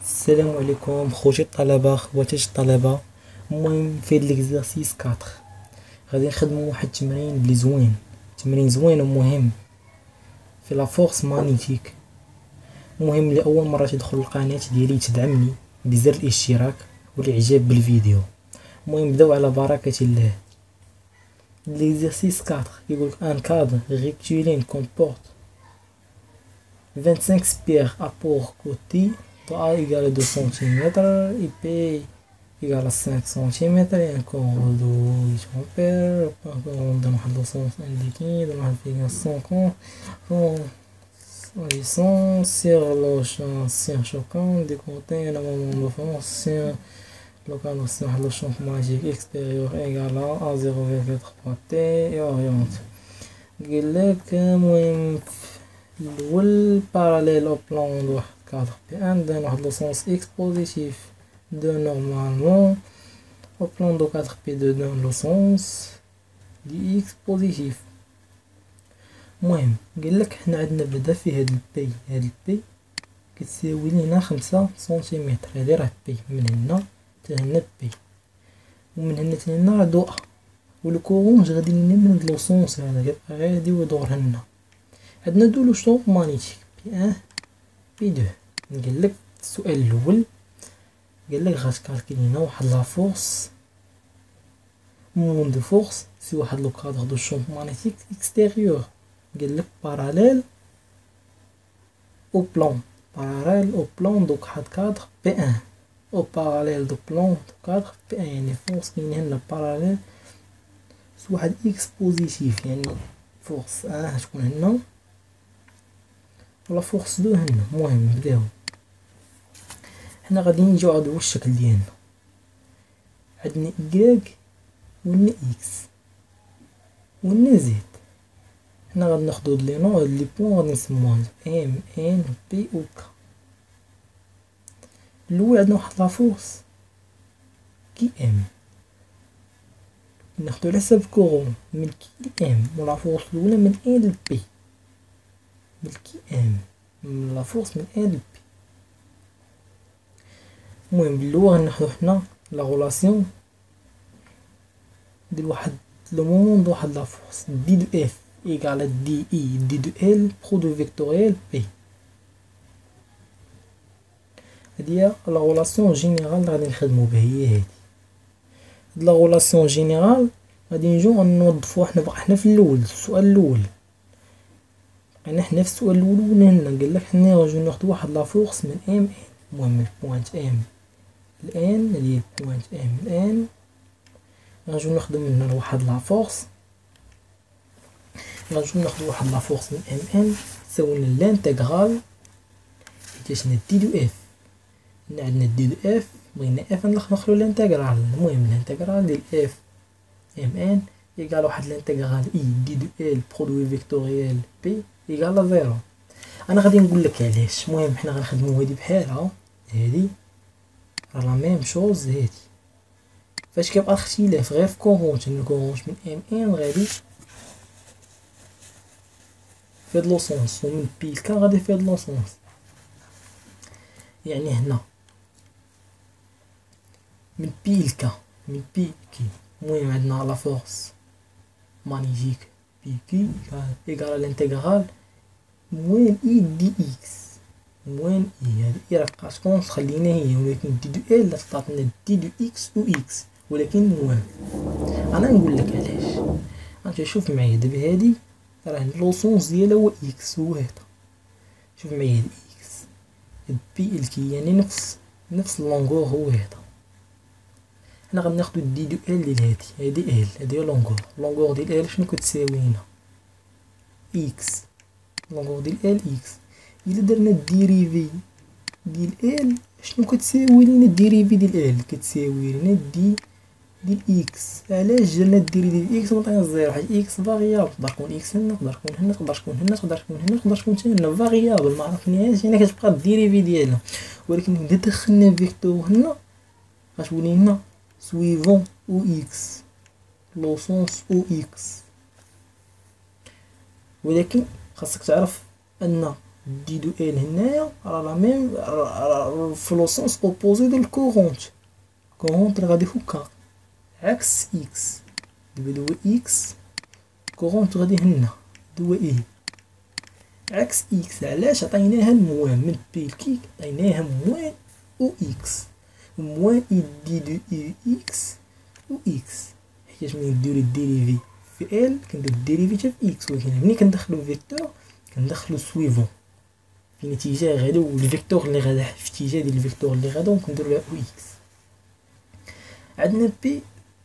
السلام عليكم خوتي الطلبه خواتاتي الطلبه. المهم في هاد ليكزارسيس 4 غادي نخدمو واحد التمرين بلي زوين، تمرين زوين ومهم في لا فورس مانيتيك. المهم اللي اول مره تدخل القناه ديالي تدعمني بزر الاشتراك والاعجاب بالفيديو. المهم بداو على بركه الله. ليكزارسيس 4 يقولك ان كادر ريكتيلين كومبورت 25 spires à pour côté pour A égale 2 cm et P égale 5 cm et encore 2 ampères. On donne le sens indiqué, on donne 50 on descend sur le champ choquant décompté le moment de force sur le cadre sur le champ magique extérieur égal à 0,3 T et oriente. المهم الأول باراليل أو بلان واحد كادر بي ان دان واحد لو سونس اكس بوزيتيف دو نورمالمون أو بلان دو كادر بي دو دان لو سونس دي اكس بوزيتيف. المهم قالك حنا عندنا بدا في هاد البي، هاد البي كتساوي لينا 5 سنتيمتر، هادي راه بي من هنا حتى هنا بي، ومن هنا حتى هنا راه دو ا، والكورونج غادي لينا من هاد لو سونس هذا يبقى غادي ويدور هنا. عندنا دو لو شطوط مانيتيك بي ان بي دو. نقلك السؤال الاول قالك غتكالكي لينا واحد لا فورس مومون دو فورس سي واحد لو كادر دو شومب مانيتيك اكستيريور، قالك باراليل او بلان، باراليل او بلان دو كاد كادر بي ان او باراليل دو بلان دو كادر بي ان، يعني فورس كاين هنا باراليل سي واحد اكس بوزيتيف، يعني فورس ان تكون هنا ولا فورس دو هنا. المهم نبداو، حنا غادي نجيو عاد هو الشكل ديالنا، عندنا إيكغيك وعندنا إكس وعندنا زد. حنا غادي ناخدو هاد لي نون، هاد لي بوين غادي نسموهم ام ان بي و ك. الأول عندنا واحد لا فورس كي ام، ناخدو على حساب كورون من كي ام، و لا فورس الأولى من ان ل بي، من كي ام من لا فورس من ان ل بي. المهم باللوا غناخدو حنا لا غولاسيون ديال واحد لو مومون دو واحد لا فورس دي دو اف ايكال دي اي دي دو ال برودوي فيكتوريال بي. هادي هي لا غولاسيون جينيرال اللي غادي نخدمو بها، هي هادي. هاد لا غولاسيون جينيرال غادي نجيو غنوظفوها حنا بقى حنا في الاول السؤال الاول، انا حنا في السؤال الاول هنا قال لك حنا غنجيو ناخدو واحد لا فورس من ام ان. المهم البوينت ام الان هادي البوينت ام الان غنجيو ناخدو من هنا واحد لا فورس، غنجيو ناخدو واحد لا فورس من ام ان تساوي لنا لانتيغرال حيت هنا دي دو اف، هنا عندنا دي دو اف بغينا اف ندخلو لانتيغرال. المهم لانتيغرال ديال اف ام ان ايكال واحد لانتيغرال اي دي دو ال برودوي فيكتوريال بي ايكال زيرو. انا غادي نقول لك علاش. المهم حنا غنخدمو هادي بحالها، هادي راه لا ميم شوز هادي، فاش كيبقى الاختلاف غير في كورونت، الكورونت من ام ان غادي في هاد لو سونس ومن بي كا غادي في هاد لو سونس. يعني هنا من بي لكا من بي كي. المهم عندنا لا فورس مانيتيك بي كي ايكال لانتيغرال موين اي دي اكس موين اي. هادي اي راه بقات كونست خلينا هي، ولكن دي دو ال عطاتنا دي دو اكس و اكس، ولكن موين. انا نقول لك علاش، انت شوف معايا دابا هادي راه لو سونس ديالها هو اكس، هو هذا. شوف معايا هاد اكس بي الكي يعني نفس اللونغور هو هذا. حنا غناخدو دي دو ال ديال هادي ال، هادي هي لونغور ديال ال شنو كتساوي هنا اكس، لونغور ديال ال اكس. الا درنا الديريفي ديال ال شنو كتساوي لينا الديريفي ديال ال؟ كتساوي لينا دي ديال اكس. علاش درنا الديريفي ديال اكس وعطينا زيرو؟ حيت اكس فاريابل، تقدر تكون اكس هنا، تقدر تكون هنا، تقدر تكون هنا، تقدر تكون هنا، تقدر تكون حتى هنا، فاريابل ما عرفناهاش، يعني كتبقى الديريفي ديالها. ولكن اذا دخلنا فيكتور هنا غتولي لنا سويفون او اكس لو سونس او اكس. ولكن خاصك تعرف ان دي دو ال هنايا راه لا ميم في لو سونس اوبوزي دو الكورونت. الكورونت راه غادي فوقها عكس اكس. دابا دو اكس كورونت غادي هنا دو اي عكس اكس. علاش عطيناها الموان من بي لكيك؟ عطيناها موان او اكس. موان اي دي دو اي اكس و اكس، حيت ملي نديرو الديريفي في ال كنديرو الديريفي حتى في اكس، ولكن ملي كندخلو فيكتور كندخلو سويفون في الاتجاه غادا، والفيكتور اللي غادا في الاتجاه ديال الفيكتور اللي غادا وكنديرو لها او اكس. عندنا بي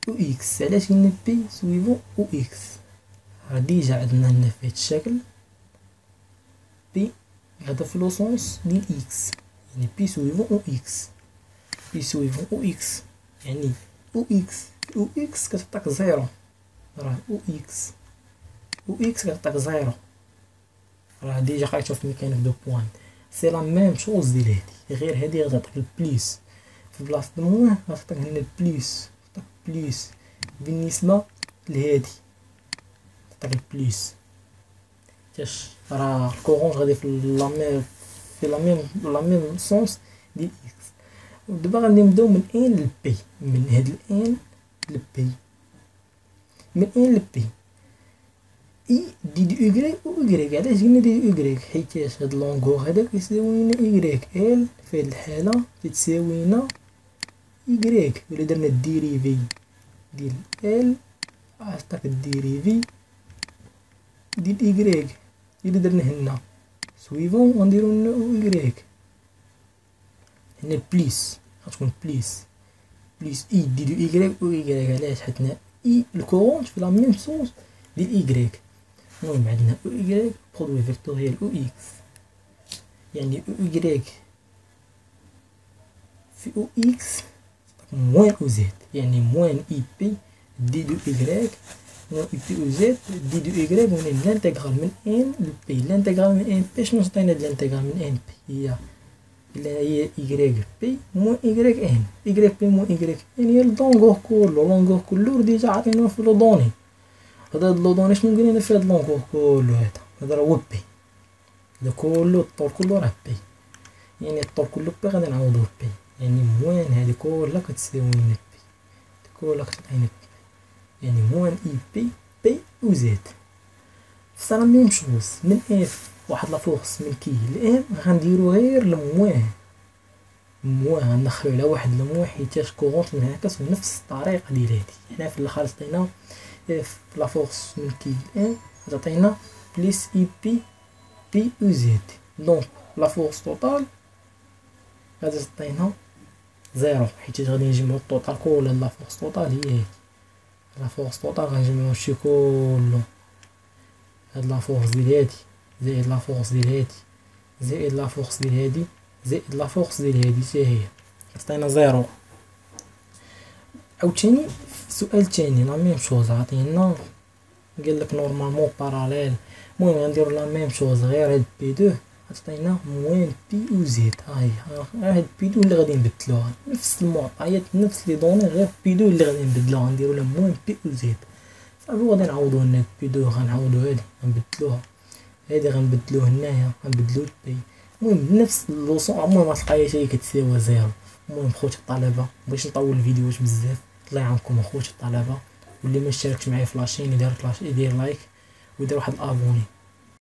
او اكس. علاش قلنا بي سويفون او اكس؟ راه ديجا عندنا هنا في هاد الشكل بي غادا في لو سونس ديال اكس، يعني بي سويفون او اكس. بي سويفون او اكس يعني او اكس او اكس كتعطيك زيرو. راه او اكس او اكس كتعطيك زيرو. راه ديجا قريتو في ميكانيك دو بوان. سي لا ميم شوز ديال هادي، غير هادي غتعطيك البليس في بلاصة الموان، غتعطيك هنا البليس. غتعطيك بليس بالنسبة لهادي، غتعطيك البليس حيتاش راه الكورونت غادي في لا ميم سونس ديال اكس. ودابا غادي نبداو من ان لبي، من هاد الان لبي، من ان لبي. اي دي دو ايكغيك و ايكغيك. علاش قلنا دي دو ايكغيك؟ حيتاش هاد لونغور هذا كيساوي لنا ايكغيك. ال في هاد الحالة كتساوي لنا ايكغيك. ولا درنا الديريفي ديال ال عطاك الديريفي ديال ايكغيك. الا درنا هنا سويفون غنديرو هنا او ايكغيك. هنا بليس غتكون بليس اي دي دو ايكغيك او ايكغيك. علاش؟ حيت اي الكورونت في لا ميم سونس ديال ايكغيك. المهم عندنا او ايكغيك برودوي فيكتوريال او اكس، يعني او ايكغيك في او اكس موان او زد، يعني موان اي بي دي دو ايكغيك موان اي بي او زد دي دو ايكغيك. ونين لانتيغرال من ان لبي. لانتيغرال من ان بي شنو عطينا؟ هاد لانتيغرال من ان بي هي ايكغيك بي موان ايكغيك ان. ايكغيك بي موان ايكغيك ان هي اللونغور كله. اللونغور كله ديجا عطيناه في لو دوني. هذا لو دوني شنو قلنا في هاد اللونغور كله؟ هذا راه هو بي. هذا كله الطول كله راه بي، يعني الطول كله بي غادي نعوضوه بي. يعني موان هادي كلها كتساوي لنا بي، هادي كلها كتعطينا بي، يعني موان اي بي او زد. سا لا ميم شوز من اف واحد لا فورس من كي لام غنديرو غير الموان. الموان غندخلو على واحد الموان حيتاش كورونت منعكس بنفس الطريقة ديال هادي. هنا في الاخر عطينا اف لا فورس من كي لام غتعطينا بليس اي بي او زد. دونك لا فورس توتال غادي تعطينا زيرو، حيت غادي نجمعو التوتال كله. لا فورس توتال هي هادي. لا فورس توتال غنجمعو هادشي كله. هاد لا فورس ديال هادي زائد لا فورس ديال هادي زائد لا فورس ديال هادي زائد لا فورس ديال هادي حتى هي كتعطينا زيرو. عاوتاني السؤال الثاني لا ميم شوز عطينا قالك نورمالمون باراليل. المهم غنديرو لا ميم شوز غير هاد بي دو عطينا موان بي او زد. هاهي هاد بي دو اللي غادي نبدلوها نفس المعطيات نفس لي دوني غير بي دو اللي غادي نبدلوها غنديرو لها موان بي او زد. صافي غادي نعوضو هنا بي دو غنعوضو هادي غنبدلوها هادي غنبدلو هنايا غنبدلو البي. المهم نفس اللوصون عمرها ما تلقايها هي كتساوي زيرو. المهم خوتي الطلبه باش نطول الفيديوهات بزاف الله يعاونكم اخوتي الطلبه، واللي ما اشتركش معايا في لاشين يدير لايك ويدير واحد الابوني.